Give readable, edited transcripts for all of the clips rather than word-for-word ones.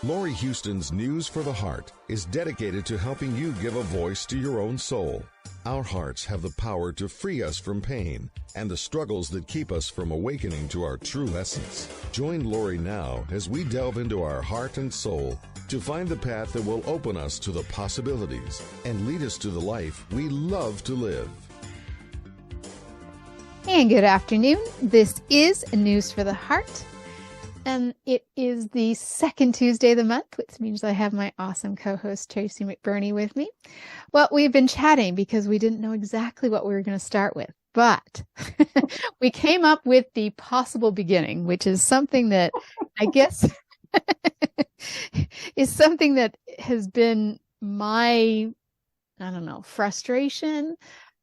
Laurie Huston's News for the Heart is dedicated to helping you give a voice to your own soul. Our hearts have the power to free us from pain and the struggles that keep us from awakening to our true essence. Join Laurie now as we delve into our heart and soul to find the path that will open us to the possibilities and lead us to the life we love to live. And good afternoon. This is News for the Heart. And it is the second Tuesday of the month, which means I have my awesome co-host, Tracy McBurney, with me. Well, we've been chatting because we didn't know exactly what we were going to start with, but we came up with the possible beginning, which is something that I guess is something that has been my, frustration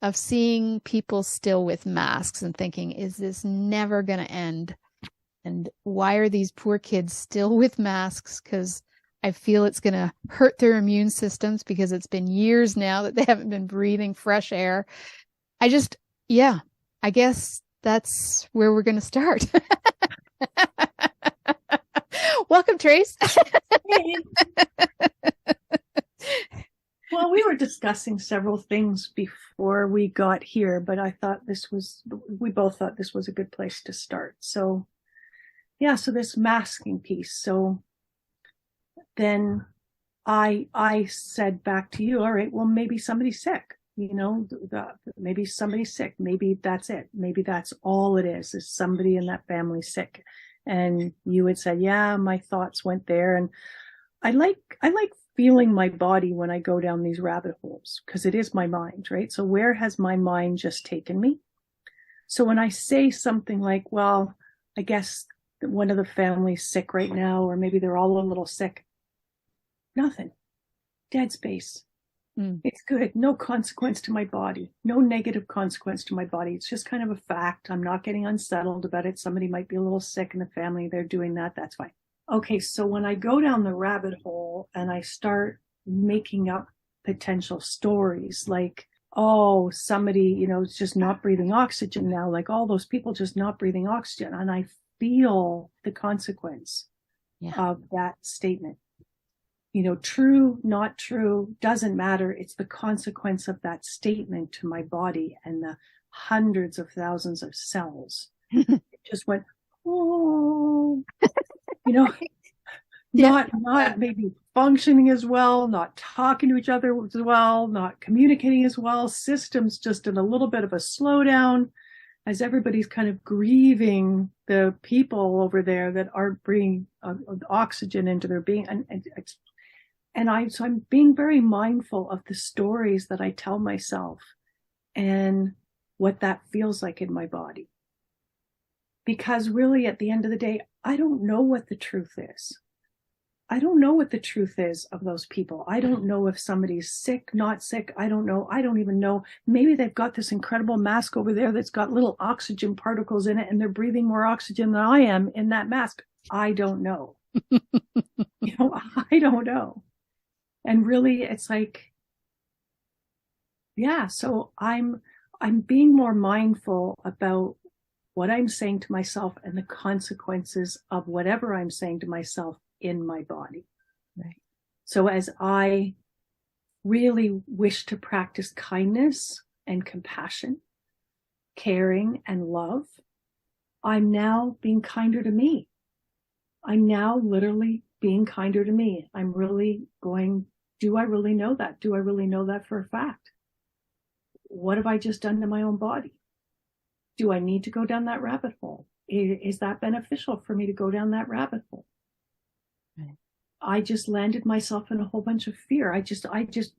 of seeing people still with masks and thinking, is this never going to end? And why are these poor kids still with masks? Because I feel it's going to hurt their immune systems because it's been years now that they haven't been breathing fresh air. I guess that's where we're going to start. Welcome, Trace. Well, we were discussing several things before we got here, but I thought we both thought this was a good place to start. So this masking piece. So then I said back to you, all right, well, maybe somebody's sick, maybe somebody's sick. Maybe that's it. Maybe that's all it is somebody in that family sick. And you had said, yeah, my thoughts went there. And I like feeling my body when I go down these rabbit holes, because it is my mind, right? So where has my mind just taken me? So when I say something like, well, I guess one of the family's sick right now, or maybe they're all a little sick. Nothing. Dead space. It's good. No consequence to my body. No negative consequence to my body. It's just kind of a fact. I'm not getting unsettled about it. Somebody might be a little sick in the family. They're doing that. That's fine. Okay. So when I go down the rabbit hole and I start making up potential stories like, oh, somebody, is just not breathing oxygen now. Like all those people just not breathing oxygen. And I feel the consequence of that statement. True, not true, doesn't matter. It's the consequence of that statement to my body and the hundreds of thousands of cells. It just went, oh, not maybe functioning as well, not talking to each other as well, not communicating as well. Systems just in a little bit of a slowdown, as everybody's kind of grieving the people over there that aren't bringing oxygen into their being. So I'm being very mindful of the stories that I tell myself and what that feels like in my body. Because really, at the end of the day, I don't know what the truth is. I don't know what the truth is of those people. I don't know if somebody's sick, not sick. I don't know. I don't even know. Maybe they've got this incredible mask over there that's got little oxygen particles in it and they're breathing more oxygen than I am in that mask. I don't know. I don't know. And really it's like, so I'm being more mindful about what I'm saying to myself and the consequences of whatever I'm saying to myself in my body. Right. So as I really wish to practice kindness and compassion, caring and love, I'm now being kinder to me. I'm now literally being kinder to me. I'm really going, do I really know that? Do I really know that for a fact? What have I just done to my own body? Do I need to go down that rabbit hole? Is that beneficial for me to go down that rabbit hole? Right. I just landed myself in a whole bunch of fear. I just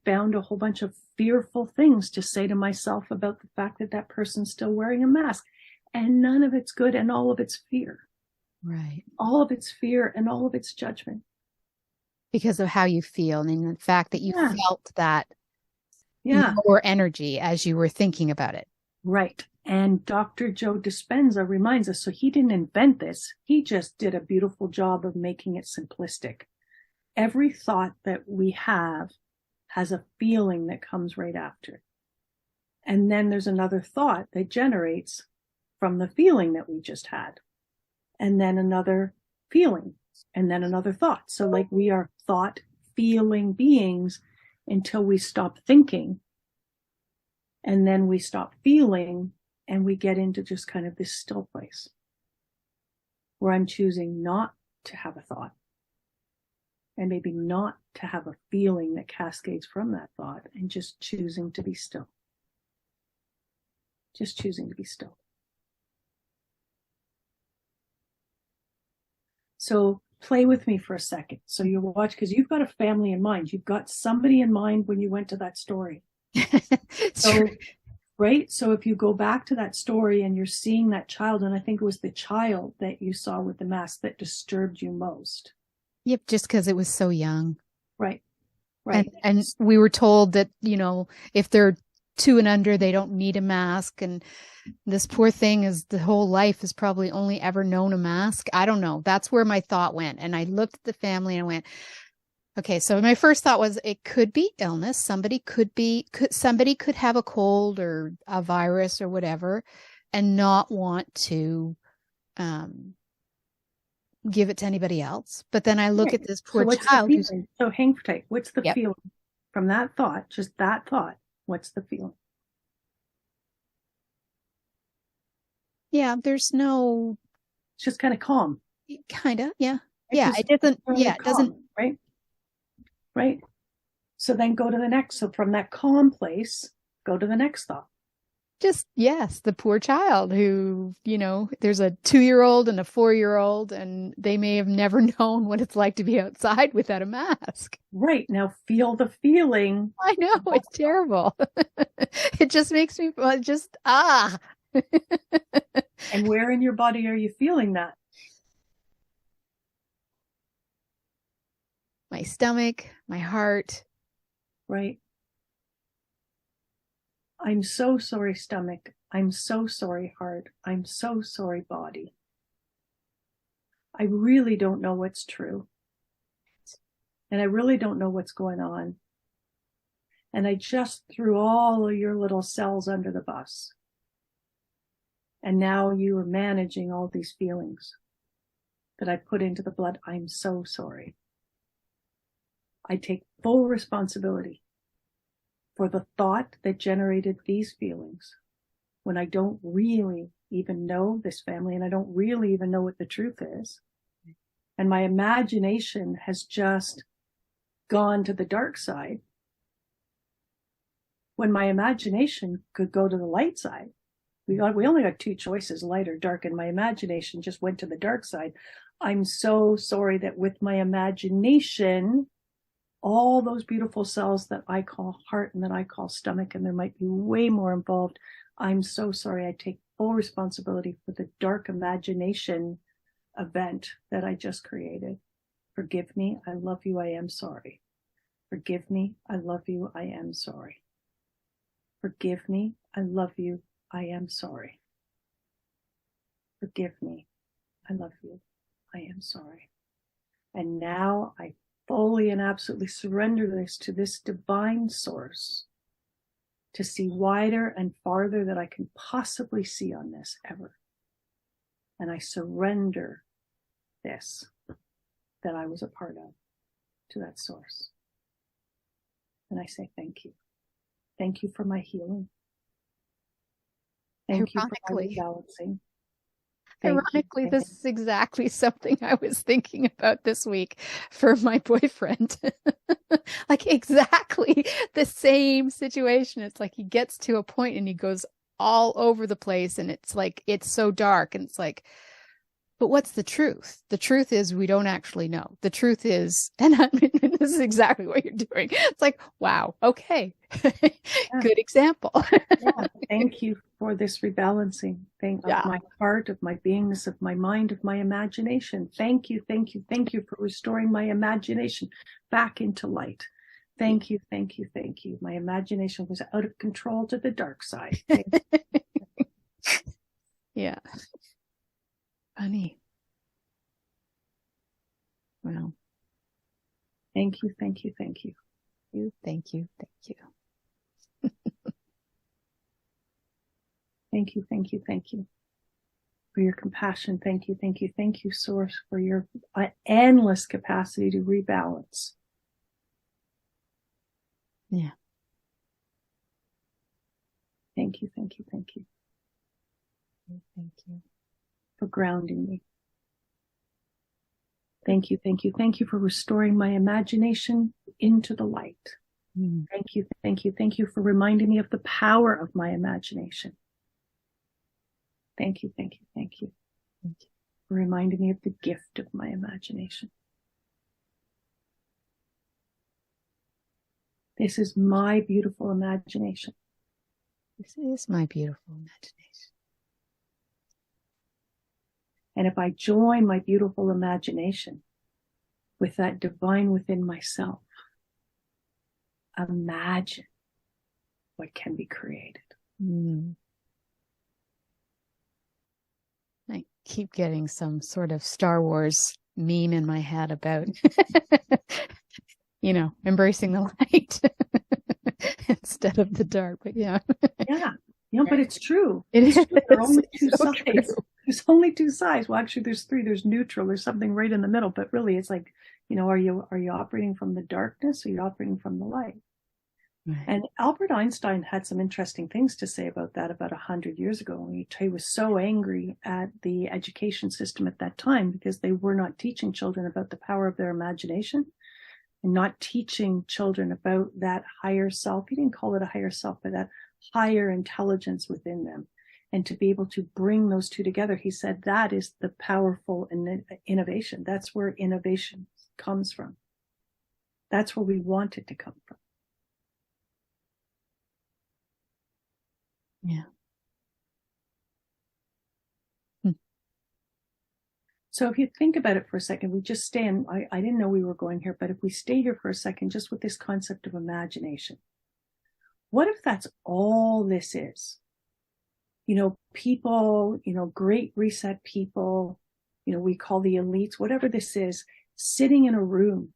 found a whole bunch of fearful things to say to myself about the fact that person's still wearing a mask. And none of it's good, and all of it's fear. Right. All of it's fear and all of it's judgment. Because of how you feel and the fact that you felt that lower energy as you were thinking about it. Right. And Dr. Joe Dispenza reminds us, so he didn't invent this. He just did a beautiful job of making it simplistic. Every thought that we have has a feeling that comes right after. And then there's another thought that generates from the feeling that we just had. And then another feeling And then another thought. So like we are thought feeling beings until we stop thinking. And then we stop feeling and we get into just kind of this still place where I'm choosing not to have a thought and maybe not to have a feeling that cascades from that thought, and just choosing to be still. Just choosing to be still. So play with me for a second. So you watch, because you've got a family in mind. You've got somebody in mind when you went to that story. So, right? So if you go back to that story and you're seeing that child, and I think it was the child that you saw with the mask that disturbed you most. Yep, just because it was so young. Right. Right. And we were told that, if they're 2 and under, they don't need a mask. And this poor thing is the whole life has probably only ever known a mask. I don't know. That's where my thought went. And I looked at the family and I went, okay, so my first thought was it could be illness. Somebody could have a cold or a virus or whatever and not want to give it to anybody else. But then I look at this poor child. So hang tight. What's the feeling from that thought? Just that thought. What's the feeling? Yeah, there's no. It's just kind of calm. Kind of, yeah. It doesn't. Yeah, it doesn't. Right. Right. So then go to the next. So from that calm place, go to the next thought. Just, yes, the poor child who, there's a 2-year-old and a 4-year-old, and they may have never known what it's like to be outside without a mask. Right. Now feel the feeling. I know, it's terrible. It just makes me And where in your body are you feeling that? My stomach, my heart. Right. I'm so sorry, stomach. I'm so sorry, heart. I'm so sorry, body. I really don't know what's true. And I really don't know what's going on. And I just threw all of your little cells under the bus. And now you are managing all these feelings that I put into the blood. I'm so sorry. I take full responsibility for the thought that generated these feelings when I don't really even know this family and I don't really even know what the truth is. And my imagination has just gone to the dark side when my imagination could go to the light side. We only got 2 choices, light or dark, and my imagination just went to the dark side. I'm so sorry that with my imagination, all those beautiful cells that I call heart and that I call stomach, and there might be way more involved. I'm so sorry. I take full responsibility for the dark imagination event that I just created. Forgive me. I love you. I am sorry. Forgive me. I love you. I am sorry. Forgive me. I love you. I am sorry. Forgive me. I love you. I am sorry. And now I fully and absolutely surrender this to this divine source to see wider and farther than I can possibly see on this ever. And I surrender this that I was a part of to that source. And I say thank you. Thank you for my healing. Thank you for my rebalancing. Ironically, this is exactly something I was thinking about this week for my boyfriend. Like exactly the same situation. It's like he gets to a point and he goes all over the place and it's like, it's so dark and it's like, but what's the truth? The truth is we don't actually know. The truth is, and I mean, this is exactly what you're doing. It's like, wow, okay. Good example. Yeah, thank you for this rebalancing of my heart, of my beingness, of my mind, of my imagination. Thank you, thank you, thank you for restoring my imagination back into light. Thank you, thank you, thank you. My imagination was out of control to the dark side. Yeah. Funny. Well. Thank you, thank you, thank you. Thank you, thank you. Thank you, thank you, thank you. for your compassion. Thank you, thank you, thank you, Source, for your endless capacity to rebalance. Yeah. Thank you, thank you, thank you. Thank you. For grounding me. Thank you, thank you, thank you for restoring my imagination into the light. Thank you, thank you, thank you for reminding me of the power of my imagination. Thank you, thank you, thank you. Thank you. For reminding me of the gift of my imagination. This is my beautiful imagination. This is my beautiful imagination. And if I join my beautiful imagination with that divine within myself, imagine what can be created. I keep getting some sort of Star Wars meme in my head about, embracing the light instead of the dark. But yeah. Yeah, but it's true. It is. There are only two So sides. true. There's only two sides. Well, actually, there's three. There's neutral. There's something right in the middle. But really, it's like, are you operating from the darkness or are you operating from the light? Right. And Albert Einstein had some interesting things to say about that about 100 years ago. He was so angry at the education system at that time because they were not teaching children about the power of their imagination and not teaching children about that higher self. He didn't call it a higher self, but that higher intelligence within them. And to be able to bring those two together, he said that is the powerful innovation. That's where innovation comes from. That's where we want it to come from. Yeah. So if you think about it for a second, we just stay in, I didn't know we were going here, but if we stay here for a second, just with this concept of imagination, what if that's all this is? People, great reset people, we call the elites, whatever this is, sitting in a room,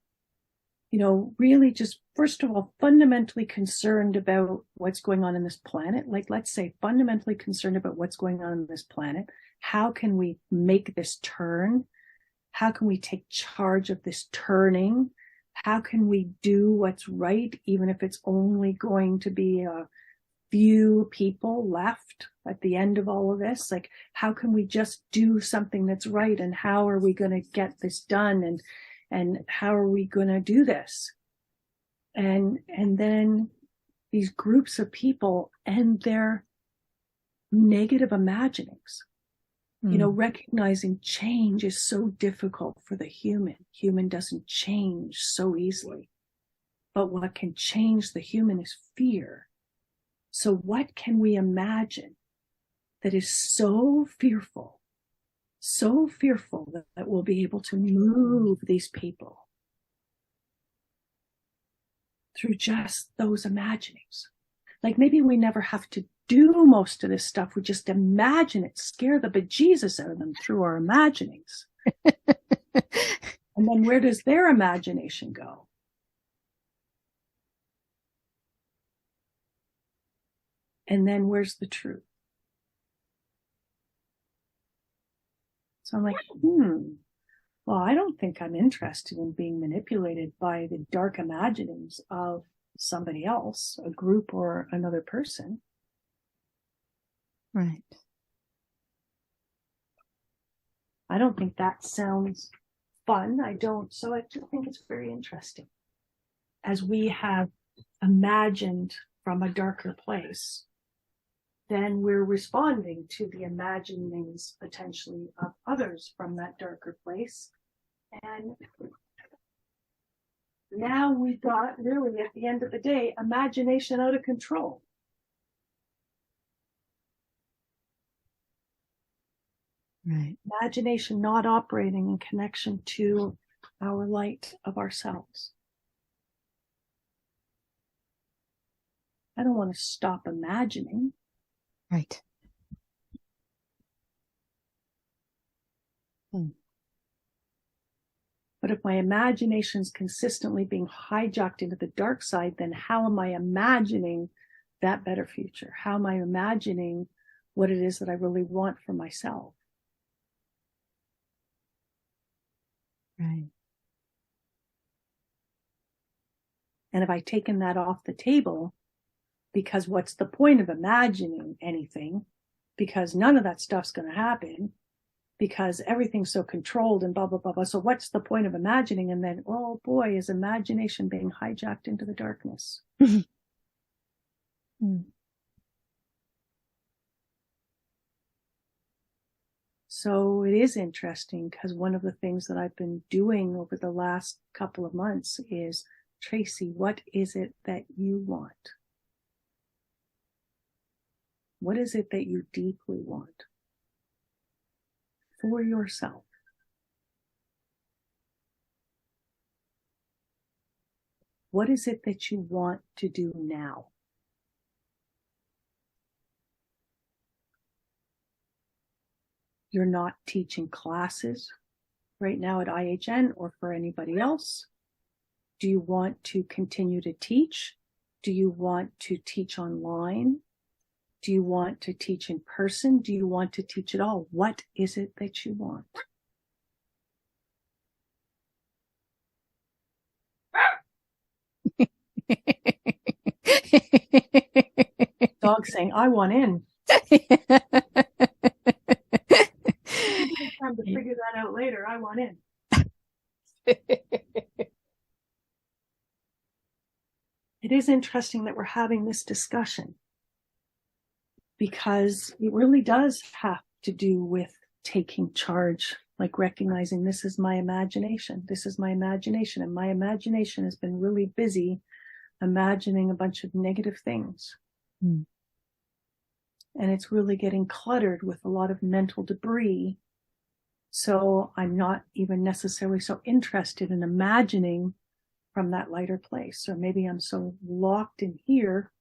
really just, first of all, fundamentally concerned about what's going on in this planet. Like, let's say fundamentally concerned about what's going on in this planet. How can we make this turn? How can we take charge of this turning? How can we do what's right, even if it's only going to be a few people left at the end of all of this? Like, how can we just do something that's right? And how are we going to get this done? And how are we going to do this? And then these groups of people and their negative imaginings, recognizing change is so difficult for the human. Human doesn't change so easily. But what can change the human is fear. So what can we imagine that is so fearful that we'll be able to move these people through just those imaginings? Like, maybe we never have to do most of this stuff. We just imagine it, scare the bejesus out of them through our imaginings. And then where does their imagination go? And then where's the truth? So I'm like, well, I don't think I'm interested in being manipulated by the dark imaginings of somebody else, a group or another person. Right. I don't think that sounds fun. I don't. So I just think it's very interesting. As we have imagined from a darker place, then we're responding to the imaginings potentially of others from that darker place. And now we've got, really, at the end of the day, imagination out of control. Right. Imagination not operating in connection to our light of ourselves. I don't want to stop imagining. Right. But if my imagination is consistently being hijacked into the dark side, then how am I imagining that better future? How am I imagining what it is that I really want for myself? Right. And if I've taken that off the table, because what's the point of imagining anything? Because none of that stuff's going to happen, because everything's so controlled and blah, blah, blah, blah. So what's the point of imagining? And then, oh boy, is imagination being hijacked into the darkness. So it is interesting, because one of the things that I've been doing over the last couple of months is, Tracy, what is it that you want? What is it that you deeply want for yourself? What is it that you want to do now? You're not teaching classes right now at IHN or for anybody else. Do you want to continue to teach? Do you want to teach online? Do you want to teach in person? Do you want to teach at all? What is it that you want? Dog saying, I want in. Time to figure that out later. I want in. It is interesting that we're having this discussion, because it really does have to do with taking charge, like recognizing this is my imagination. This is my imagination. And my imagination has been really busy imagining a bunch of negative things. And it's really getting cluttered with a lot of mental debris. So I'm not even necessarily so interested in imagining from that lighter place. Or maybe I'm so locked in here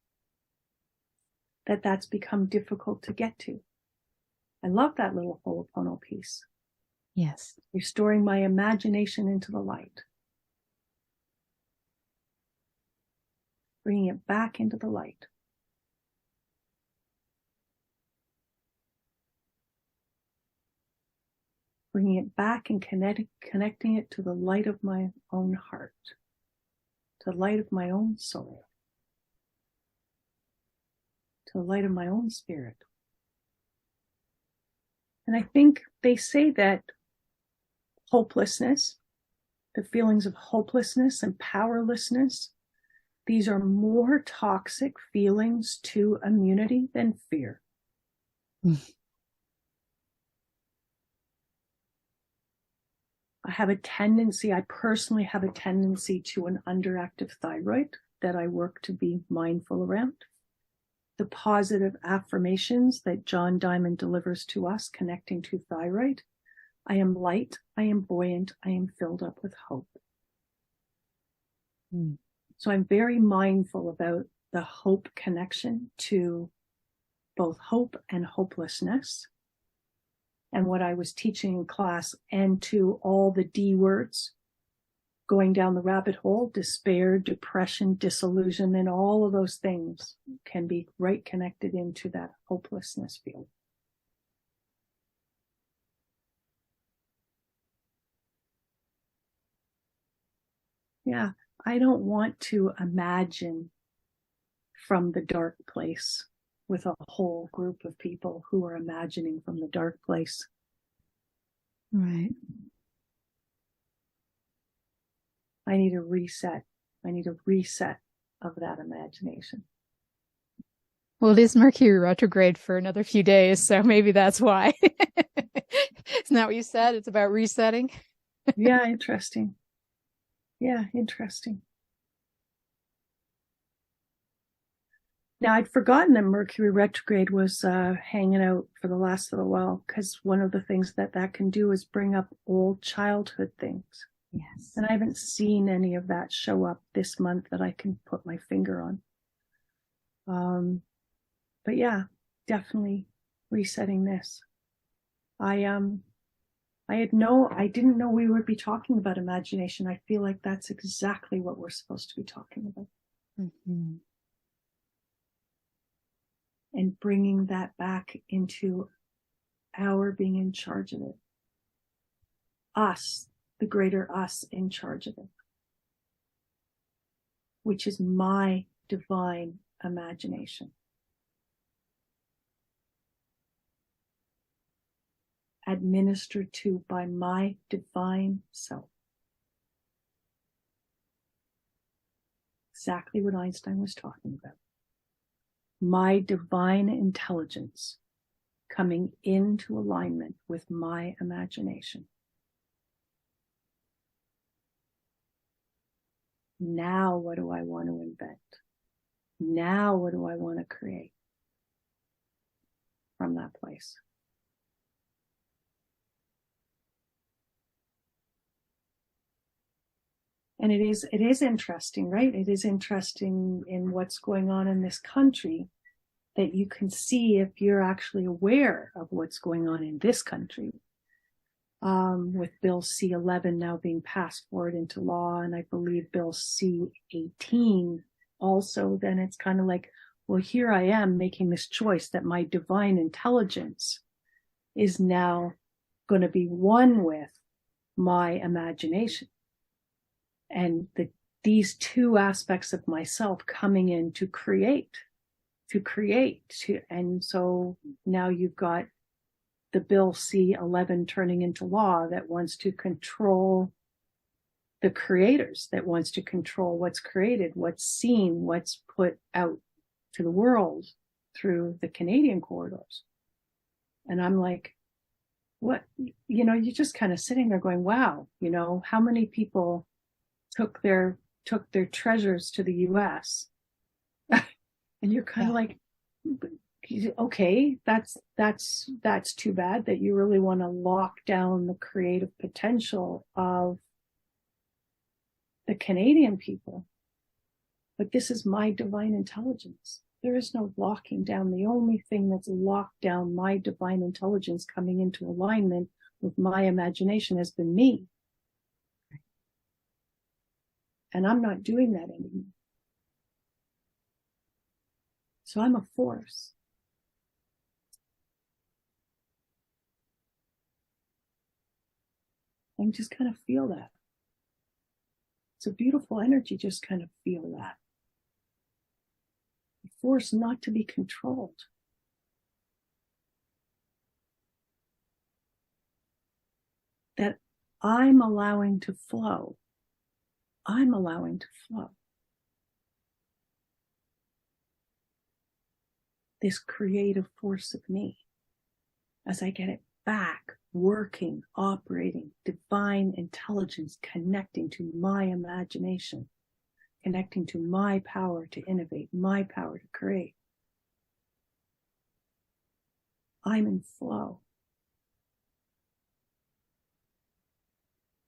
that that's become difficult to get to. I love that little Ho'oponopono piece. Yes. Restoring my imagination into the light. Bringing it back into the light. Bringing it back and connecting it to the light of my own heart, to the light of my own soul, to the light of my own spirit. And I think they say that hopelessness, the feelings of hopelessness and powerlessness, these are more toxic feelings to immunity than fear. I personally have a tendency to an underactive thyroid that I work to be mindful around. The positive affirmations that John Diamond delivers to us connecting to thyroid. I am light, I am buoyant, I am filled up with hope. So I'm very mindful about the hope connection to both hope and hopelessness. And what I was teaching in class, and to all the D words, going down the rabbit hole, despair, depression, disillusionment, all of those things can be right connected into that hopelessness field. Yeah, I don't want to imagine from the dark place with a whole group of people who are imagining from the dark place. Right. I need a reset. I need a reset of that imagination. Well, it is Mercury retrograde for another few days, so maybe that's why. Isn't that what you said? It's about resetting? Yeah, interesting. Yeah, interesting. Now, I'd forgotten that Mercury retrograde was hanging out for the last little while, because one of the things that can do is bring up old childhood things. Yes. And I haven't seen any of that show up this month that I can put my finger on. But yeah, definitely resetting this. I didn't know we would be talking about imagination. I feel like that's exactly what we're supposed to be talking about. Mm-hmm. And bringing that back into our being in charge of it. Us, the greater us in charge of it, which is my divine imagination. Administered to by my divine self. Exactly what Einstein was talking about. My divine intelligence coming into alignment with my imagination. Now what do I want to invent? Now what do I want to create from that place? And it is interesting, right? It is interesting in what's going on in this country that you can see if you're actually aware of what's going on in this country. With Bill C-11 now being passed forward into law, and I believe Bill C-18 also, then it's kind of like, well, here I am making this choice that my divine intelligence is now going to be one with my imagination. And these two aspects of myself coming in to create. And so now you've got the Bill C-11 turning into law that wants to control the creators, that wants to control what's created, what's seen, what's put out to the world through the Canadian corridors. And I'm like, what, you're just kind of sitting there going, wow, how many people took their treasures to the US. And you're kind of like, okay, that's too bad that you really want to lock down the creative potential of the Canadian people. But this is my divine intelligence. There is no locking down. The only thing that's locked down my divine intelligence coming into alignment with my imagination has been me. And I'm not doing that anymore. So I'm a force. And just kind of feel that. It's a beautiful energy, just kind of feel that. A force not to be controlled. That I'm allowing to flow. I'm allowing to flow. This creative force of me, as I get it back, working, operating, divine intelligence, connecting to my imagination, connecting to my power to innovate, my power to create. I'm in flow.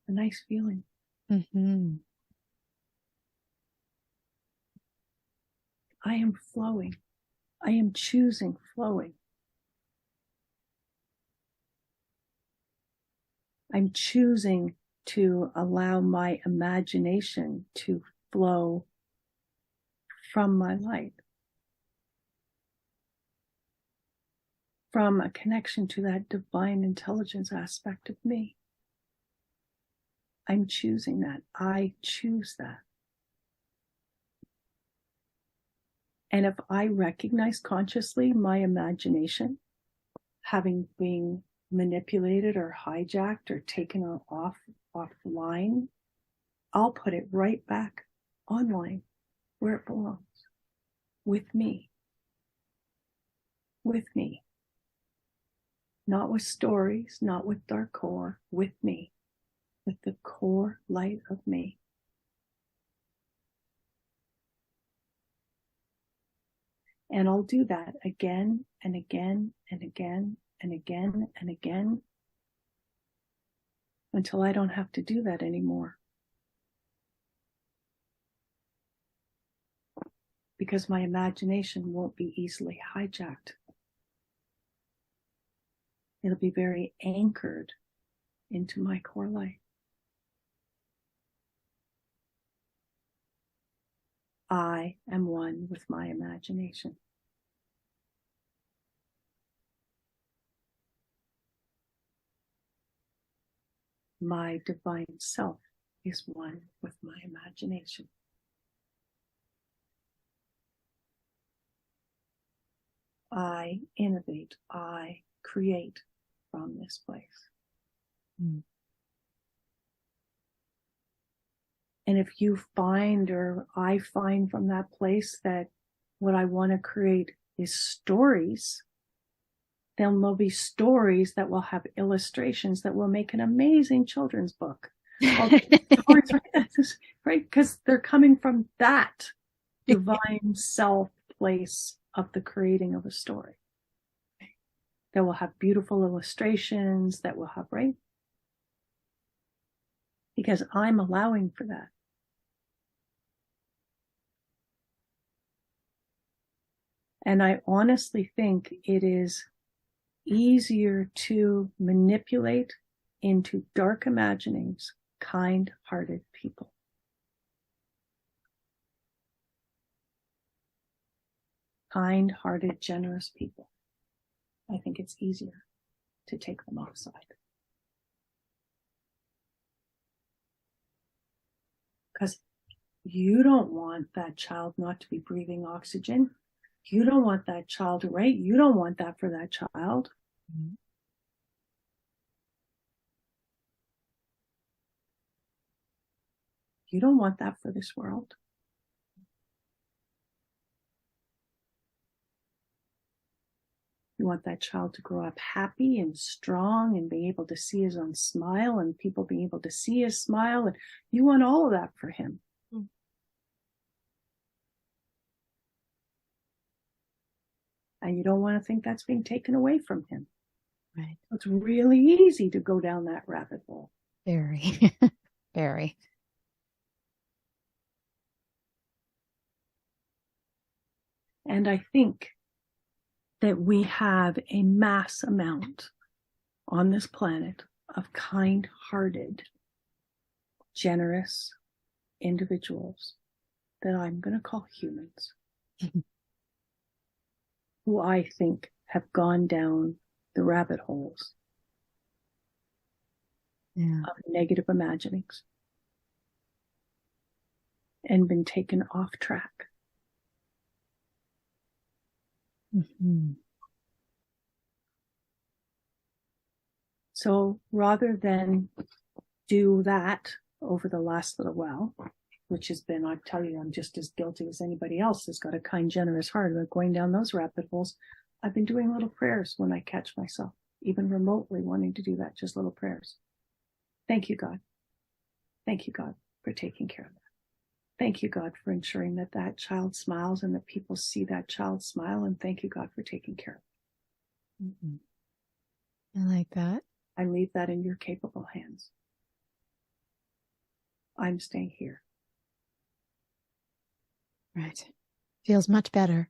A nice feeling. Mm-hmm. I am flowing. I am choosing flowing. I'm choosing to allow my imagination to flow from my light, from a connection to that divine intelligence aspect of me. I'm choosing that. I choose that. And if I recognize consciously my imagination having been manipulated or hijacked or taken offline, I'll put it right back online where it belongs, with me. With me. Not with stories, not with dark core, with me. With the core light of me. And I'll do that again and again and again and again and again until I don't have to do that anymore. Because my imagination won't be easily hijacked. It'll be very anchored into my core light. I am one with my imagination. my divine self is one with my imagination. I innovate, I create from this place. Mm. And if you find, or I find from that place, that what I want to create is stories, then there'll be stories that will have illustrations that will make an amazing children's book. Stories, right? Because they're coming from that divine self place of the creating of a story. That will have beautiful illustrations, that will have, right? Because I'm allowing for that. And I honestly think it is easier to manipulate into dark imaginings kind-hearted people. Kind-hearted, generous people. I think it's easier to take them offside. Because you don't want that child not to be breathing oxygen. You don't want that child to, right? You don't want that for that child. Mm-hmm. You don't want that for this world. You want that child to grow up happy and strong and be able to see his own smile and people being able to see his smile. And you want all of that for him. Mm-hmm. And you don't want to think that's being taken away from him. Right. It's really easy to go down that rabbit hole. Very, very. And I think that we have a mass amount on this planet of kind-hearted, generous individuals that I'm going to call humans, who I think have gone down the rabbit holes of negative imaginings and been taken off track. Mm-hmm. So rather than do that over the last little while, which has been, I tell you, I'm just as guilty as anybody else who's got a kind, generous heart about going down those rabbit holes. I've been doing little prayers when I catch myself, even remotely wanting to do that, just little prayers. Thank you, God. Thank you, God, for taking care of that. Thank you, God, for ensuring that that child smiles and that people see that child smile. And thank you, God, for taking care of it. Mm-hmm. I like that. I leave that in your capable hands. I'm staying here. Right. Feels much better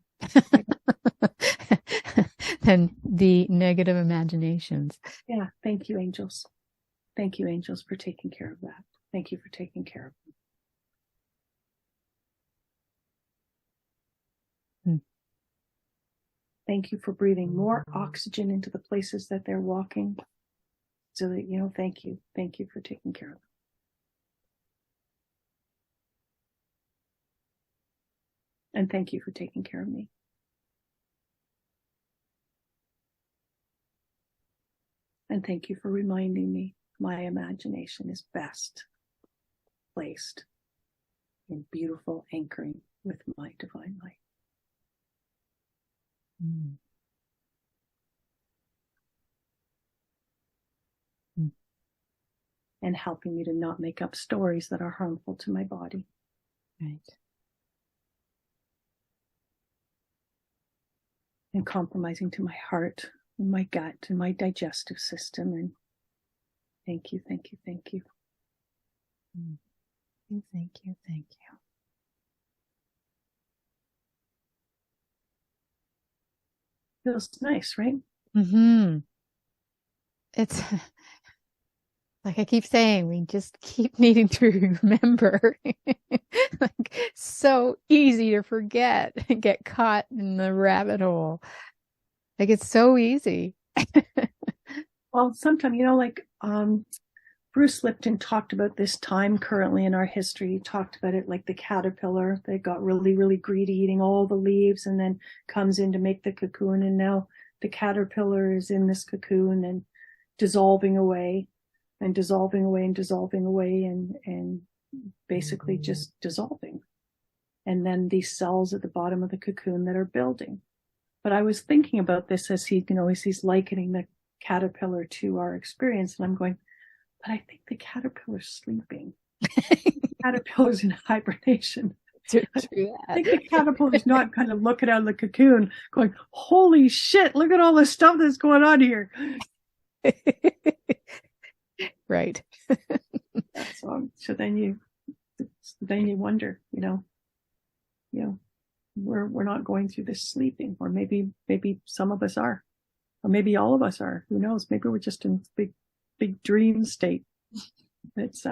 than the negative imaginations. Yeah. Thank you, angels. Thank you, angels, for taking care of that. Thank you for taking care of them. Thank you for breathing more oxygen into the places that they're walking. So that, thank you. Thank you for taking care of them. And thank you for taking care of me. And thank you for reminding me my imagination is best placed in beautiful anchoring with my divine light. Mm. And helping me to not make up stories that are harmful to my body. Right. And compromising to my heart and my gut and my digestive system. And thank you, thank you, thank you. Thank you, thank you. Feels nice, right? Mm-hmm. It's like I keep saying, we just keep needing to remember. Like, so easy to forget and get caught in the rabbit hole. Like, it's so easy. Well, sometimes, Bruce Lipton talked about this time currently in our history. He talked about it like the caterpillar. They got really, really greedy, eating all the leaves, and then comes in to make the cocoon. And now the caterpillar is in this cocoon and dissolving away and dissolving away and dissolving away and basically just dissolving. And then these cells at the bottom of the cocoon that are building. But I was thinking about this as he's likening the caterpillar to our experience. And I'm going, but I think the caterpillar's sleeping. The caterpillar's in hibernation. I think the caterpillar's not kind of looking out of the cocoon going, holy shit, look at all the stuff that's going on here. Right. So then you wonder, we're not going through this sleeping, or maybe some of us are, or maybe all of us are. Who knows? Maybe we're just in big dream state. It's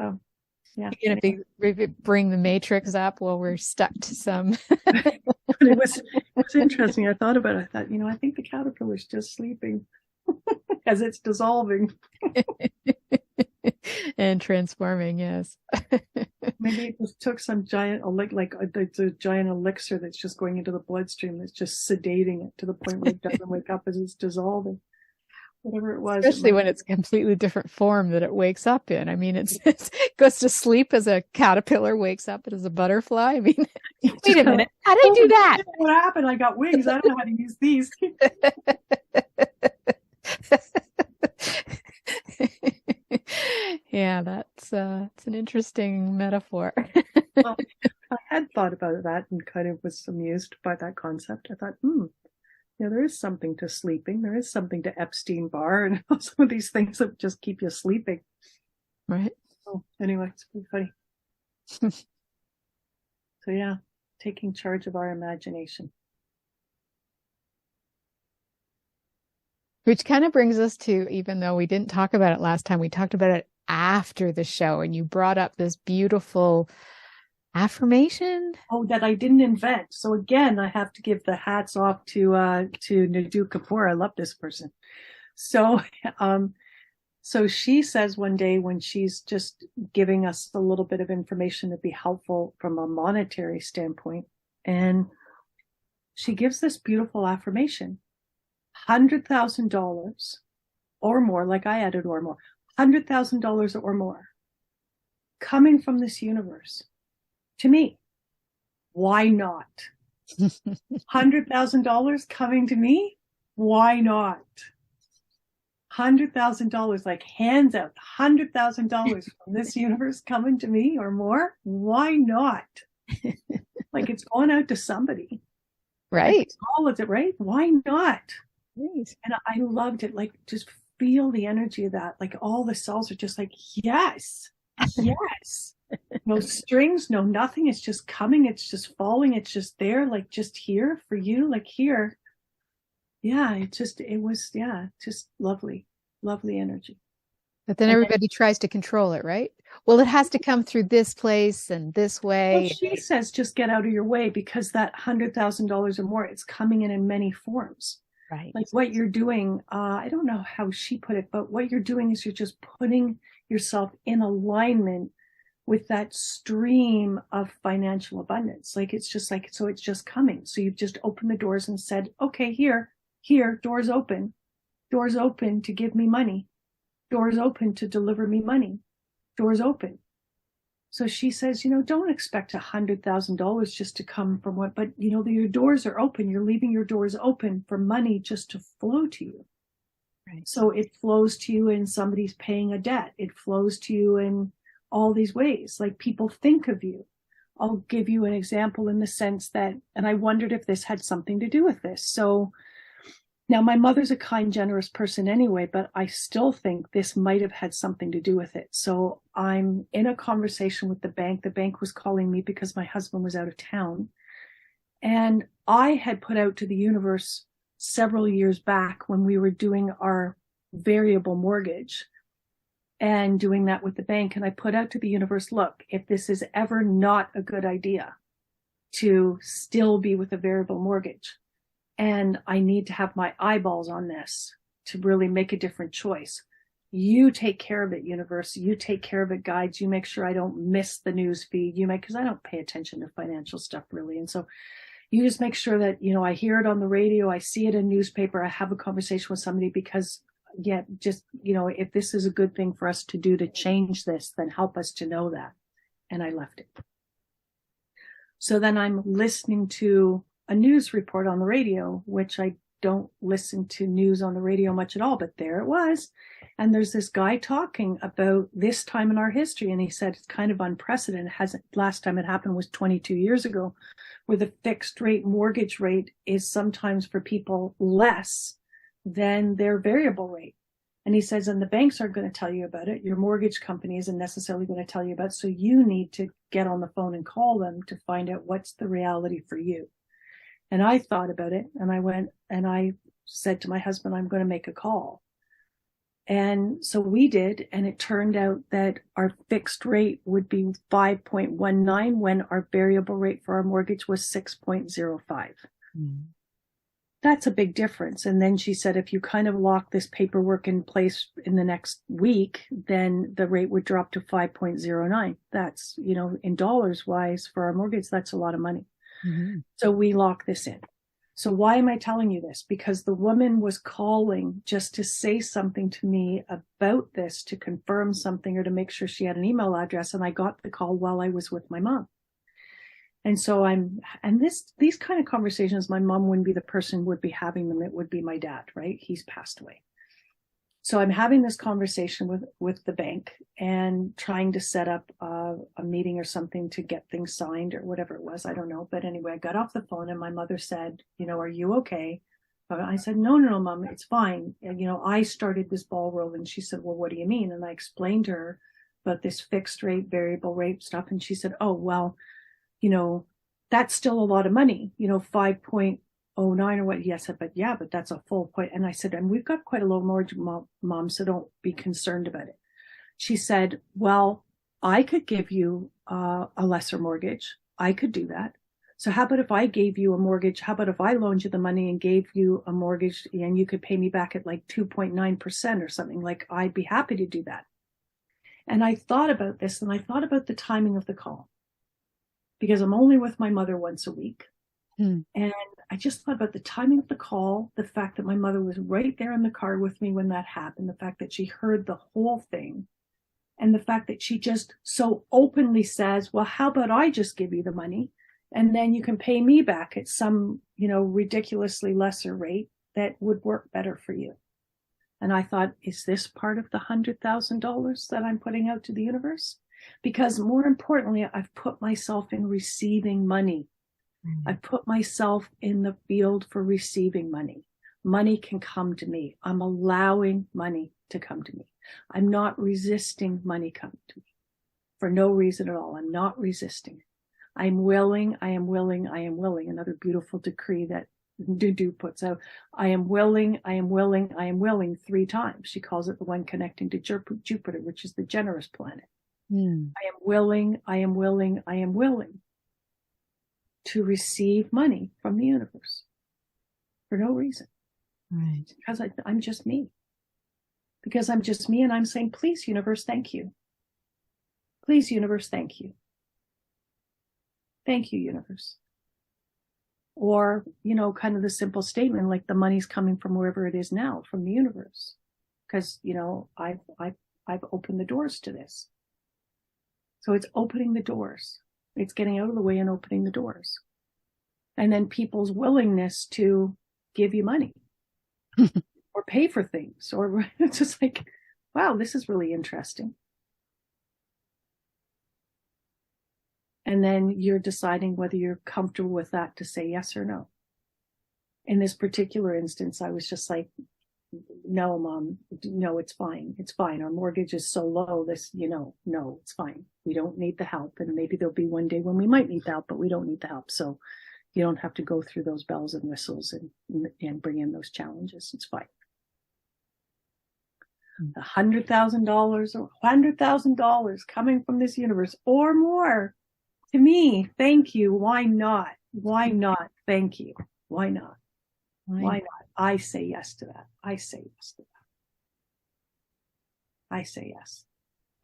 yeah. You're gonna bring the Matrix up while we're stuck to some. But it was interesting. I thought about it. I thought, I think the caterpillar's just sleeping as it's dissolving. And transforming, yes. Maybe it just took some giant, it's a giant elixir that's just going into the bloodstream that's just sedating it to the point where it doesn't wake up as it's dissolving. Whatever it was. Especially when it's a completely different form that it wakes up in. I mean, it goes to sleep as a caterpillar, wakes up as a butterfly. I mean, wait a minute. How did I do that? What happened? I got wings. I don't know how to use these. Yeah, that's it's an interesting metaphor. Well, I had thought about that and kind of was amused by that concept. I thought, there is something to sleeping. There is something to Epstein-Barr and some of these things that just keep you sleeping. Right. Oh, anyway, it's pretty funny. So yeah, taking charge of our imagination. Which kind of brings us to, even though we didn't talk about it last time, we talked about it after the show, and you brought up this beautiful affirmation. Oh, that I didn't invent. So again, I have to give the hats off to Nidhu Kapoor. I love this person. So, so she says one day when she's just giving us a little bit of information that'd be helpful from a monetary standpoint, and she gives this beautiful affirmation. $100,000 or more, like I added or more, $100,000 or more coming from this universe to me. Why not? $100,000 coming to me? Why not? $100,000, like hands out, $100,000 from this universe coming to me or more? Why not? Like it's going out to somebody. Right. Like, all of it, right? Why not? Right. And I loved it. Like, just feel the energy of that. Like all the cells are just like, yes, yes. No strings, no nothing. It's just coming. It's just falling. It's just there. Like just here for you, like here. Yeah. It was just lovely, lovely energy. But then everybody tries to control it, right? Well, it has to come through this place and this way. Well, she says, just get out of your way, because that $100,000 or more, it's coming in many forms. Right. Like what you're doing, I don't know how she put it, but what you're doing is you're just putting yourself in alignment with that stream of financial abundance. Like it's just like, so it's just coming. So you've just opened the doors and said, okay, here, doors open to give me money, doors open to deliver me money, doors open. So she says, don't expect $100,000 just to come from what, but your doors are open. You're leaving your doors open for money just to flow to you. Right. So it flows to you in somebody's paying a debt. It flows to you in all these ways. Like people think of you. I'll give you an example in the sense that, and I wondered if this had something to do with this. So now my mother's a kind, generous person anyway, but I still think this might have had something to do with it. So I'm in a conversation with the bank. The bank was calling me because my husband was out of town. And I had put out to the universe several years back when we were doing our variable mortgage and doing that with the bank. And I put out to the universe, look, if this is ever not a good idea to still be with a variable mortgage, and I need to have my eyeballs on this to really make a different choice, You take care of it, universe. You take care of it, guides. You make sure I don't miss the news feed. Because I don't pay attention to financial stuff really. And so you just make sure that, I hear it on the radio, I see it in newspaper, I have a conversation with somebody because if this is a good thing for us to do to change this, then help us to know that. And I left it. So then I'm listening to a news report on the radio, which I don't listen to news on the radio much at all, but there it was. And there's this guy talking about this time in our history. And he said, it's kind of unprecedented. Last time it happened was 22 years ago, where the fixed rate mortgage rate is sometimes for people less than their variable rate. And he says, and the banks aren't going to tell you about it. Your mortgage company isn't necessarily going to tell you about it. So you need to get on the phone and call them to find out what's the reality for you. And I thought about it, and I went and I said to my husband, I'm going to make a call. And so we did, and it turned out that our fixed rate would be 5.19 when our variable rate for our mortgage was 6.05. Mm. That's a big difference. And then she said, if you kind of lock this paperwork in place in the next week, then the rate would drop to 5.09. That's, in dollars wise for our mortgage, that's a lot of money. Mm-hmm. So we lock this in. So why am I telling you this? Because the woman was calling just to say something to me about this, to confirm something or to make sure she had an email address. And I got the call while I was with my mom. And so these kind of conversations, my mom wouldn't be the person who would be having them. It would be my dad, right? He's passed away. So I'm having this conversation with the bank and trying to set up a meeting or something to get things signed or whatever it was. I don't know. But anyway, I got off the phone and my mother said, are you okay? But I said, no, Mom, it's fine. And, I started this ball rolling. And she said, well, what do you mean? And I explained to her about this fixed rate, variable rate stuff. And she said, oh, well, that's still a lot of money, 5.09 or what? Yes, but that's a full point. And I said, and we've got quite a low mortgage, Mom, so don't be concerned about it. She said, well, I could give you a lesser mortgage. I could do that. So how about if I gave you a mortgage? How about if I loaned you the money and gave you a mortgage and you could pay me back at like 2.9% or something? Like, I'd be happy to do that. And I thought about this, and I thought about the timing of the call, because I'm only with my mother once a week. And I just thought about the timing of the call, the fact that my mother was right there in the car with me when that happened, the fact that she heard the whole thing, and the fact that she just so openly says, well, how about I just give you the money and then you can pay me back at some, ridiculously lesser rate that would work better for you. And I thought, is this part of the $100,000 that I'm putting out to the universe? Because more importantly, I've put myself in receiving money. I put myself in the field for receiving money. Money can come to me. I'm allowing money to come to me. I'm not resisting money coming to me for no reason at all. I'm not resisting it. I'm willing, I am willing, I am willing. Another beautiful decree that Dudu puts out. I am willing, I am willing, I am willing 3 times. She calls it the one connecting to Jupiter, which is the generous planet. I am willing, I am willing, I am willing to receive money from the universe for no reason. Right. Because I'm just me. Because I'm just me, and I'm saying, please, universe, thank you. Please, universe, thank you. Thank you, universe. Or, kind of the simple statement, like the money's coming from wherever it is now, from the universe. Because, I've opened the doors to this. So it's opening the doors. It's getting out of the way and opening the doors. And then people's willingness to give you money or pay for things, or it's just like, wow, this is really interesting. And then you're deciding whether you're comfortable with that to say yes or no. In this particular instance, I was just like, no, Mom, no, it's fine. It's fine. Our mortgage is so low. No, it's fine. We don't need the help. And maybe there'll be one day when we might need the help, but we don't need the help. So you don't have to go through those bells and whistles and bring in those challenges. It's fine. $100,000 or $100,000 coming from this universe or more to me. Thank you. Why not? Why not? Thank you. Why not? Why not? I say yes to that. I say yes to that. I say yes.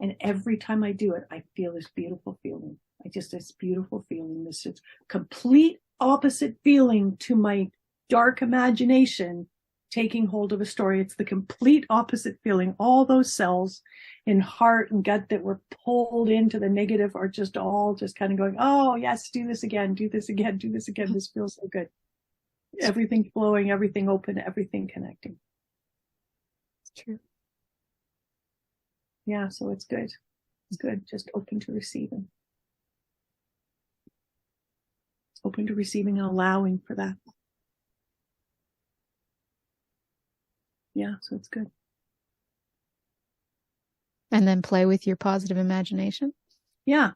And every time I do it, I feel this beautiful feeling. This beautiful feeling, this is complete opposite feeling to my dark imagination taking hold of a story. It's the complete opposite feeling. All those cells in heart and gut that were pulled into the negative are just all just kind of going, oh yes, do this again, do this again, do this again. This feels so good. Everything flowing, everything open, everything connecting. It's true. Yeah, so it's good. It's good. Just open to receiving. Open to receiving and allowing for that. Yeah, so it's good. And then play with your positive imagination. Yeah.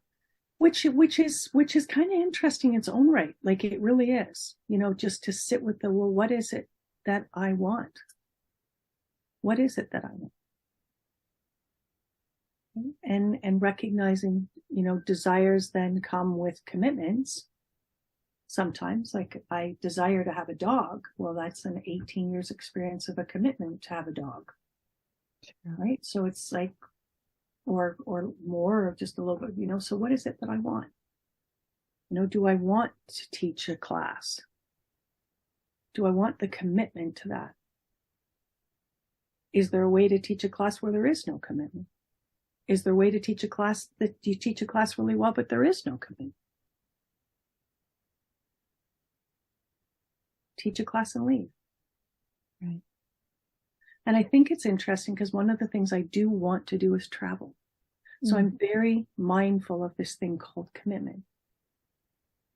Which is kind of interesting in its own right. Like it really is, just to sit with well, what is it that I want? What is it that I want? And recognizing, desires then come with commitments. Sometimes, like I desire to have a dog. Well, that's an 18 years experience of a commitment to have a dog. Sure. Right. So it's like, or more, or just a little bit, so what is it that I want? Do I want to teach a class? Do I want the commitment to that? Is there a way to teach a class where there is no commitment? Is there a way to teach a class that you teach a class really well, but there is no commitment? Teach a class and leave. Right. And I think it's interesting because one of the things I do want to do is travel. So I'm very mindful of this thing called commitment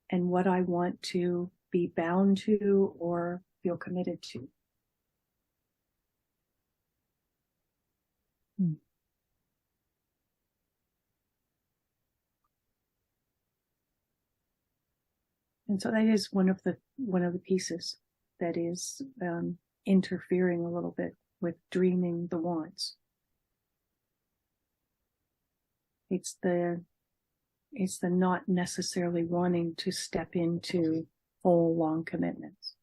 and what I want to be bound to or feel committed to. And so that is one of the pieces that is interfering a little bit with dreaming the wants. It's the not necessarily wanting to step into full long commitments.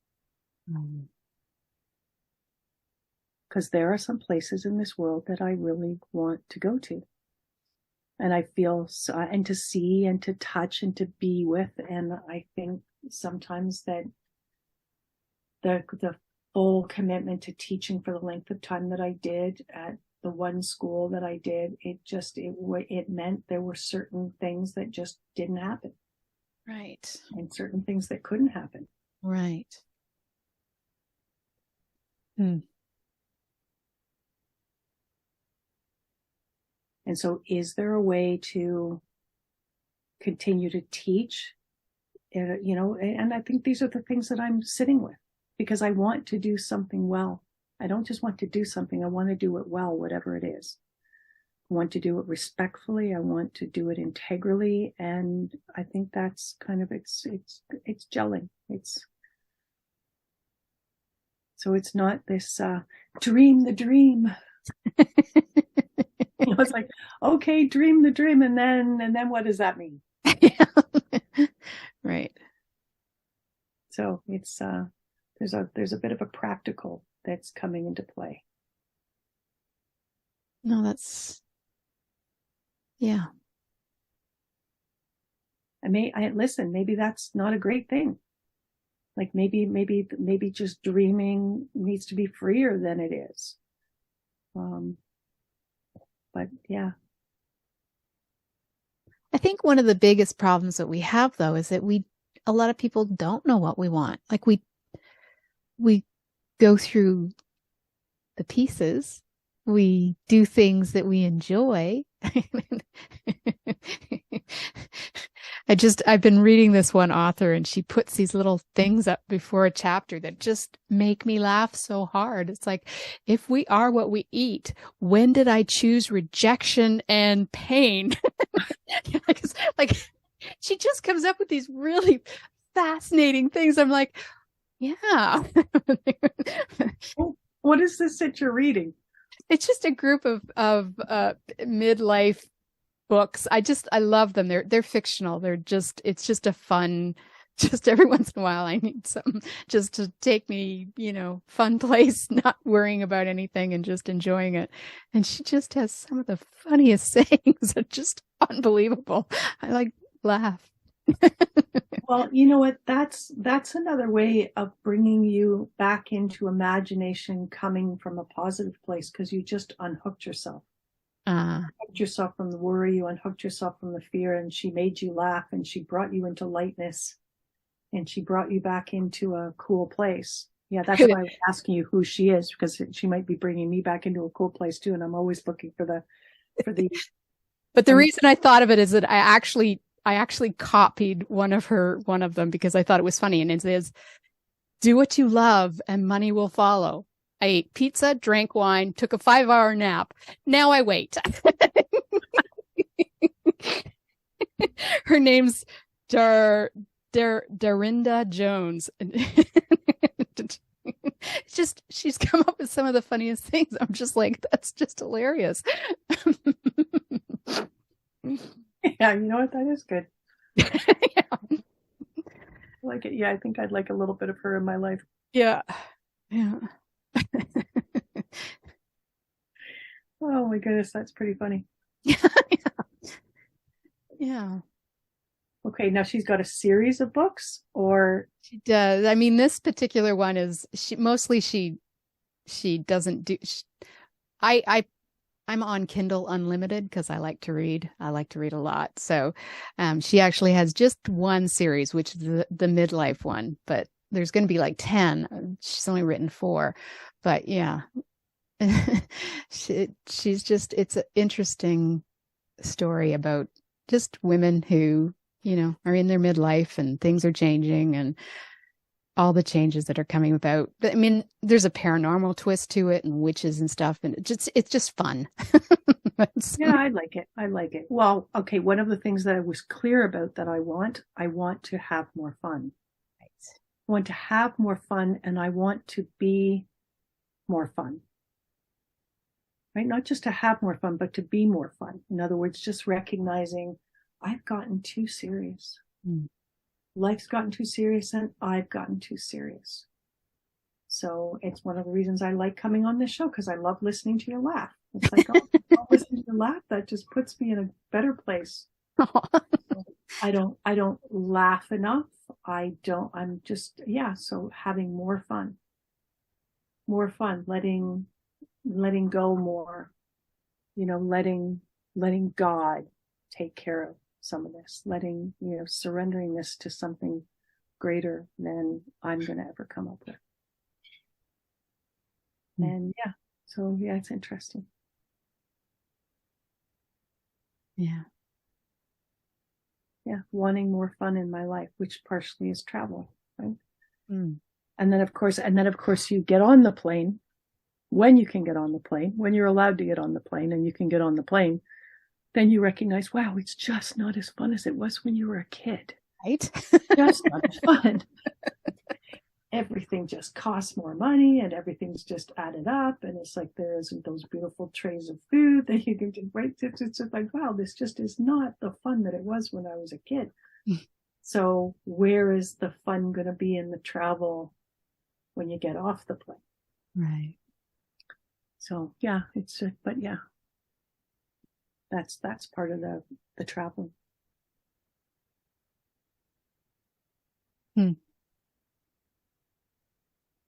Because there are some places in this world that I really want to go to. And I feel, and to see and to touch and to be with. And I think sometimes that the full commitment to teaching for the length of time that I did at the one school that I did, it meant there were certain things that just didn't happen. Right. And certain things that couldn't happen. Right. And so is there a way to continue to teach, and I think these are the things that I'm sitting with because I want to do something well. I don't just want to do something. I want to do it well, whatever it is. I want to do it respectfully. I want to do it integrally. And I think that's kind of, it's gelling. So it's not this, dream the dream. It's like, okay, dream the dream. And then what does that mean? Yeah. Right. So it's, there's a bit of a practical that's coming into play. No, that's, yeah. Listen, maybe that's not a great thing. Like maybe just dreaming needs to be freer than it is. But yeah. I think one of the biggest problems that we have though is that a lot of people don't know what we want. Like we go through the pieces. We do things that we enjoy. I've been reading this one author and she puts these little things up before a chapter that just make me laugh so hard. It's like, if we are what we eat, when did I choose rejection and pain? like she just comes up with these really fascinating things. I'm like, yeah. What is this that you're reading? It's just a group of midlife books. I love them. They're fictional. It's just a fun just every once in a while, I need something just to take me, fun place, not worrying about anything and just enjoying it. And she just has some of the funniest sayings that are just unbelievable. I laugh. Well, you know what? That's another way of bringing you back into imagination coming from a positive place, because you just unhooked yourself. Unhooked yourself from the worry, you unhooked yourself from the fear, and she made you laugh, and she brought you into lightness, and she brought you back into a cool place. Yeah, that's why I was asking you who she is, because she might be bringing me back into a cool place too, and I'm always looking for the. But the reason I thought of it is that I actually copied one of them because I thought it was funny, and it says, "Do what you love and money will follow. I ate pizza, drank wine, took a 5-hour nap. Now I wait." Her name's Darinda Jones. It's just, she's come up with some of the funniest things. I'm just like, that's just hilarious. Yeah, you know what? That is good. Yeah. I like it. Yeah, I think I'd like a little bit of her in my life. Yeah. Yeah. Oh my goodness, that's pretty funny. Yeah. Yeah. Okay, now she's got a series of books, or she does. I mean, this particular one is she doesn't do. I'm on Kindle Unlimited because I like to read. I like to read a lot. So, she actually has just one series, which is the midlife one. But there's going to be like 10. She's only written 4. But yeah, she's just. It's an interesting story about just women who, are in their midlife and things are changing and all the changes that are coming about. But I mean, there's a paranormal twist to it and witches and stuff. And it's just fun. Yeah, I like it. I like it. Well, okay. One of the things that I was clear about that I want to have more fun. Right. I want to have more fun, and I want to be more fun. Right? Not just to have more fun, but to be more fun. In other words, just recognizing I've gotten too serious. Life's gotten too serious, and I've gotten too serious. So it's one of the reasons I like coming on this show, because I love listening to you laugh. It's like, oh, listening to you laugh, that just puts me in a better place. I don't laugh enough. I'm just, so having more fun, letting go more, letting God take care of some of this, surrendering this to something greater than I'm going to ever come up with. And it's interesting. Yeah. Yeah. Wanting more fun in my life, which partially is travel. Right. And then of course you get on the plane when you can get on the plane, when you're allowed to get on the plane and you can get on the plane, then you recognize, wow, it's just not as fun as it was when you were a kid. Right. Just not as fun. Everything just costs more money, and everything's just added up, and it's like there isn't those beautiful trays of food that you can just wait. It's just like, wow, this just is not the fun that it was when I was a kid. So where is the fun going to be in the travel when you get off the plane? Right. So that's part of the traveling.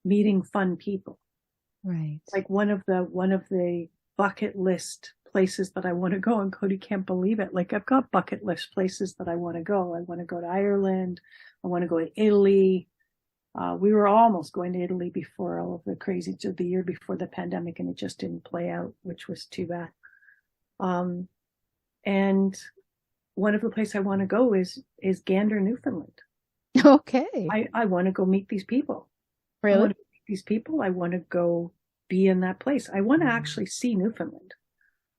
Meeting fun people. Right. Like one of the bucket list places that I want to go, and Cody can't believe it. Like, I've got bucket list places that I want to go. I want to go to Ireland. I want to go to Italy. We were almost going to Italy before all of the crazy, the year before the pandemic, and it just didn't play out, which was too bad. And one of the places I want to go is Gander, Newfoundland. Okay. I want to go meet these people. Really? I want to meet these people. I want to go be in that place. I want to actually see Newfoundland,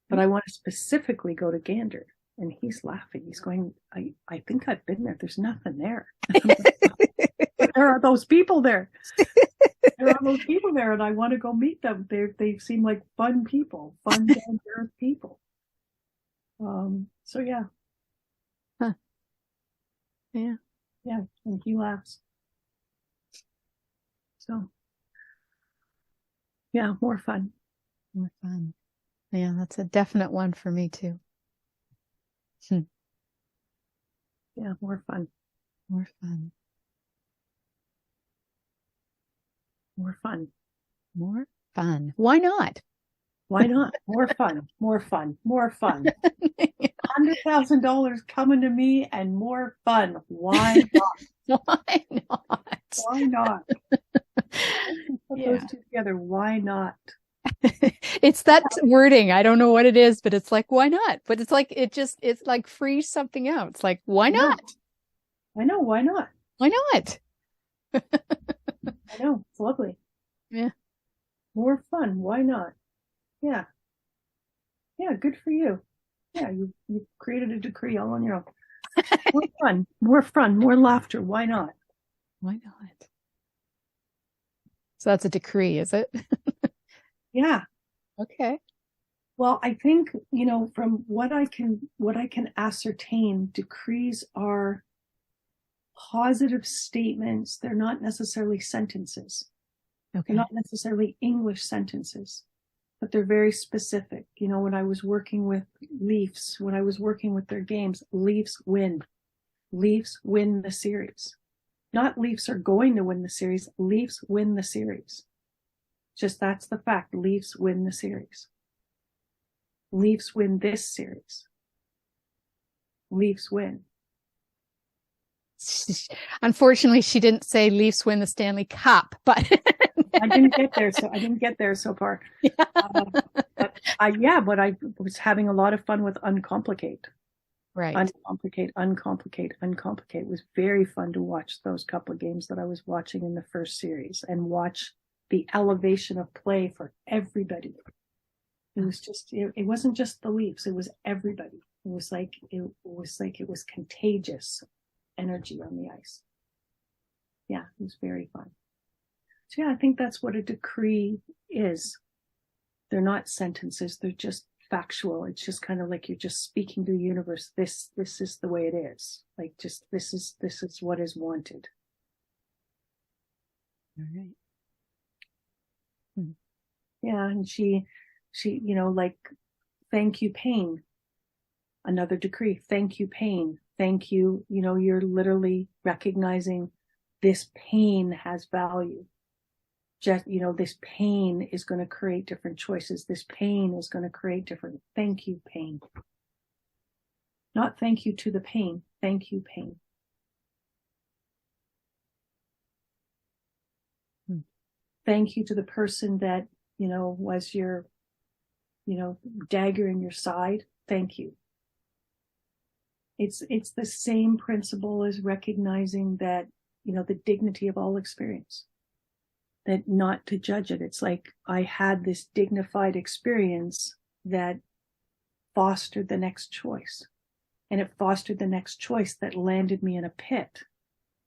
but I want to specifically go to Gander. And he's laughing. He's going, I think I've been there. There's nothing there. But there are those people there. There are those people there, and I want to go meet them. They seem like fun people, fun down to earth people. So yeah. Huh. Yeah. Yeah, and he laughs. So, yeah, more fun. More fun. Yeah, that's a definite one for me too. Yeah, more fun. More fun. More fun. More fun. Why not? Why not? More fun. More fun. More fun. $100,000 coming to me and more fun. Why not? Why not? Why not? Put Yeah. those two together. Why not? It's that wording. I don't know what it is, but it's like, why not? But it's like, it's like freeze something out. It's like, why not? I know. Why not? Why not? I know. It's lovely. Yeah. More fun. Why not? Yeah. Yeah. Good for you. Yeah. You created a decree all on your own. More fun. More fun. More laughter. Why not? Why not? So that's a decree, is it? Yeah. Okay. Well, I think, from what I can ascertain, decrees are positive statements. They're not necessarily sentences. Okay. They're not necessarily English sentences, but they're very specific. When I was working with Leafs, when I was working with their games, Leafs win. Leafs win the series. Not Leafs are going to win the series. Leafs win the series. Just that's the fact. Leafs win the series. Leafs win this series. Leafs win. Unfortunately, she didn't say Leafs win the Stanley Cup, but I didn't get there so far. But I was having a lot of fun with uncomplicate. Right. Uncomplicate. It was very fun to watch those couple of games that I was watching in the first series and watch the elevation of play for everybody. It was just, it wasn't just the Leafs. It was everybody. It was like it was contagious energy on the ice. Yeah, it was very fun. So yeah, I think that's what a decree is. They're not sentences. They're just factual. It's just kind of like you're just speaking to the universe. This is the way it is. Like just this is what is wanted. All right. Yeah, and she, like, thank you, pain. Another decree. Thank you, pain. Thank you. You're literally recognizing this pain has value. Just, this pain is going to create different choices. This pain is going to create different. Thank you, pain. Not thank you to the pain. Thank you, pain. Thank you to the person that, was your, dagger in your side. Thank you. It's the same principle as recognizing that, the dignity of all experience. That not to judge it. It's like I had this dignified experience that fostered the next choice. And it fostered the next choice that landed me in a pit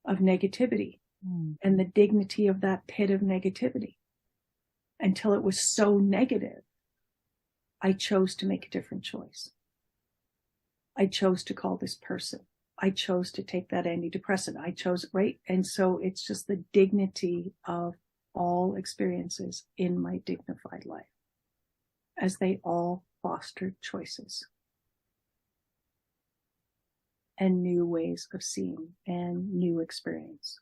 of negativity. And the dignity of that pit of negativity. Until it was so negative, I chose to make a different choice. I chose to call this person. I chose to take that antidepressant. I chose, right? And so it's just the dignity of all experiences in my dignified life as they all fostered choices and new ways of seeing and new experience.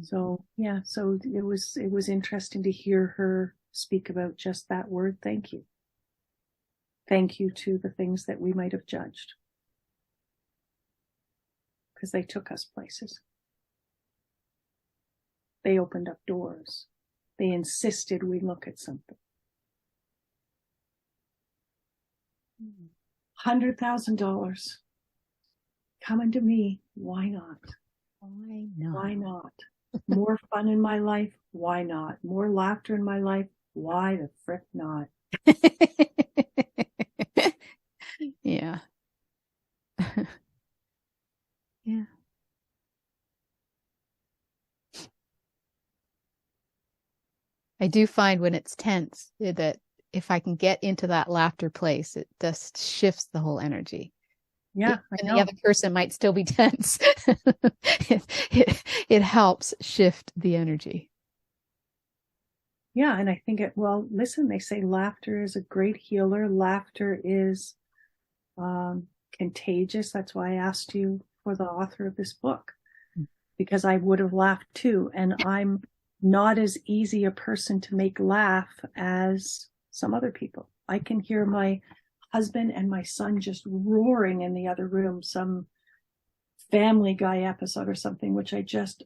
So yeah, so it was interesting to hear her speak about just that word, thank you. Thank you to the things that we might have judged. Because they took us places. They opened up doors. They insisted we look at something. $100,000 coming to me. Why not? Why not? Why not? More fun in my life? Why not? More laughter in my life? Why the frick not? Yeah. Yeah. I do find when it's tense that if I can get into that laughter place, it just shifts the whole energy. Yeah, I And know. the other person might still be tense. It helps shift the energy. Yeah, and I think well, listen, they say laughter is a great healer. Laughter is contagious. That's why I asked you for the author of this book, because I would have laughed too. And I'm not as easy a person to make laugh as some other people. I can hear my husband and my son just roaring in the other room, some Family Guy episode or something, which I just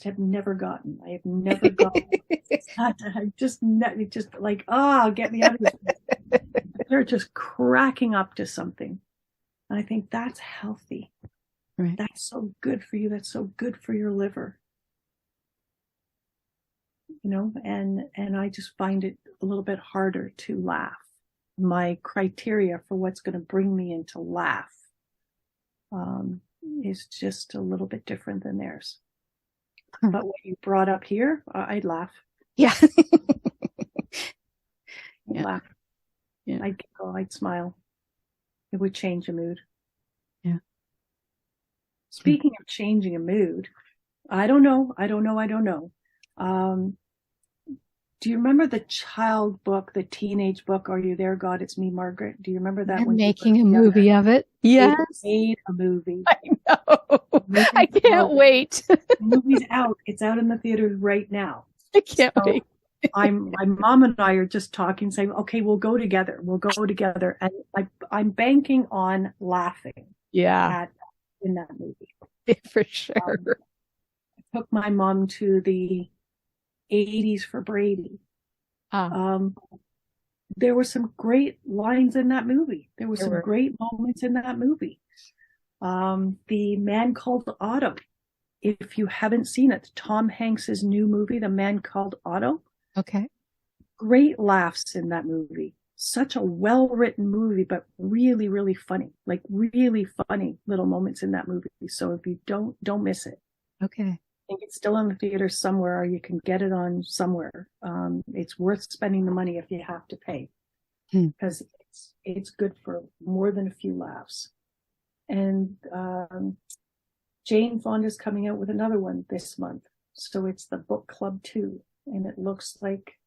have never gotten. I have never gotten. I just like, get me out of this. They're just cracking up to something. And I think that's healthy. Right. That's so good for you. That's so good for your liver. And I just find it a little bit harder to laugh. My criteria for what's going to bring me into laugh is just a little bit different than theirs. But what you brought up here, I'd laugh. Yeah. I'd laugh. Yeah. I'd giggle. I'd smile. It would change a mood. Yeah. Speaking of changing a mood, I don't know. Do you remember the child book, the teenage book, Are You There, God? It's Me, Margaret? Do you remember that? They're one? making a movie of it. Yes. They made a movie. I know. I can't wait. The movie's out. It's out in the theaters right now. I can't wait. My mom and I are just talking, saying, okay, we'll go together. And I'm banking on laughing. Yeah. In that movie. For sure. I took my mom to the 80s for Brady. There were some great lines in that movie. There were some great moments in that movie. The Man Called Otto. If you haven't seen it, Tom Hanks's new movie, The Man Called Otto. Okay. Great laughs in that movie. Such a well-written movie, but really, really funny. Like really funny little moments in that movie. So if you don't miss it. Okay. I think it's still in the theater somewhere, or you can get it on somewhere. It's worth spending the money if you have to pay, because it's good for more than a few laughs. And Jane Fonda's coming out with another one this month, so it's the book club too, and it looks like,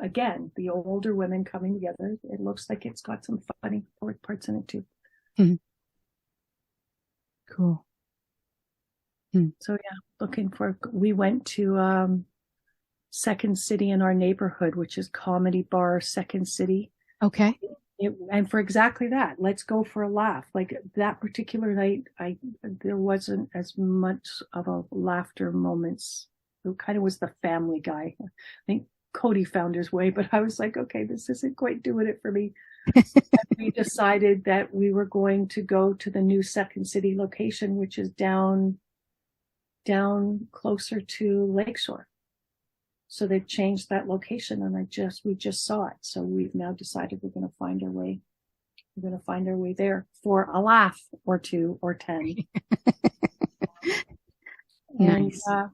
again, the older women coming together. It looks like it's got some funny parts in it too. Mm-hmm. Cool. So we went to Second City in our neighborhood, which is Comedy Bar Second City. Okay. And for exactly that, let's go for a laugh. Like that particular night, there wasn't as much of a laughter moments. It kind of was the Family Guy. I think Cody found his way, but I was like, okay, this isn't quite doing it for me. We decided that we were going to go to the new Second City location, which is down closer to Lakeshore. So they've changed that location, and we just saw it. So we've now decided we're going to find our way. We're going to find our way there for a laugh or two or 10. Nice. And,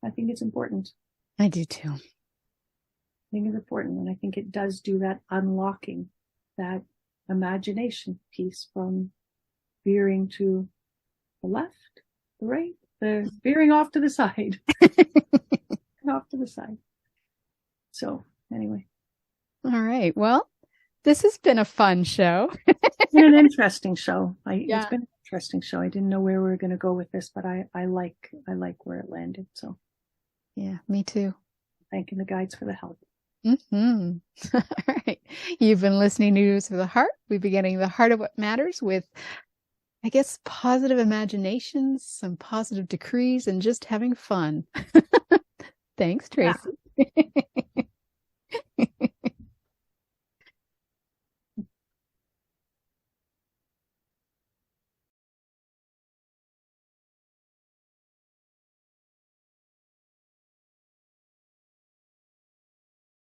I think it's important. I do too. I think it's important, and I think it does do that unlocking, that imagination piece from veering to the left, the right, the veering off to the side. Off to the side. So anyway. All right. Well, this has been a fun show. It's been an interesting show. Yeah. It's been an interesting show. I didn't know where we were going to go with this, but I like where it landed. So yeah, me too. Thanking the guides for the help. Mm-hmm. All right. You've been listening to News for the Heart. We'll be getting the heart of what matters with, I guess, positive imaginations, some positive decrees, and just having fun. Thanks, Tracy. Yeah.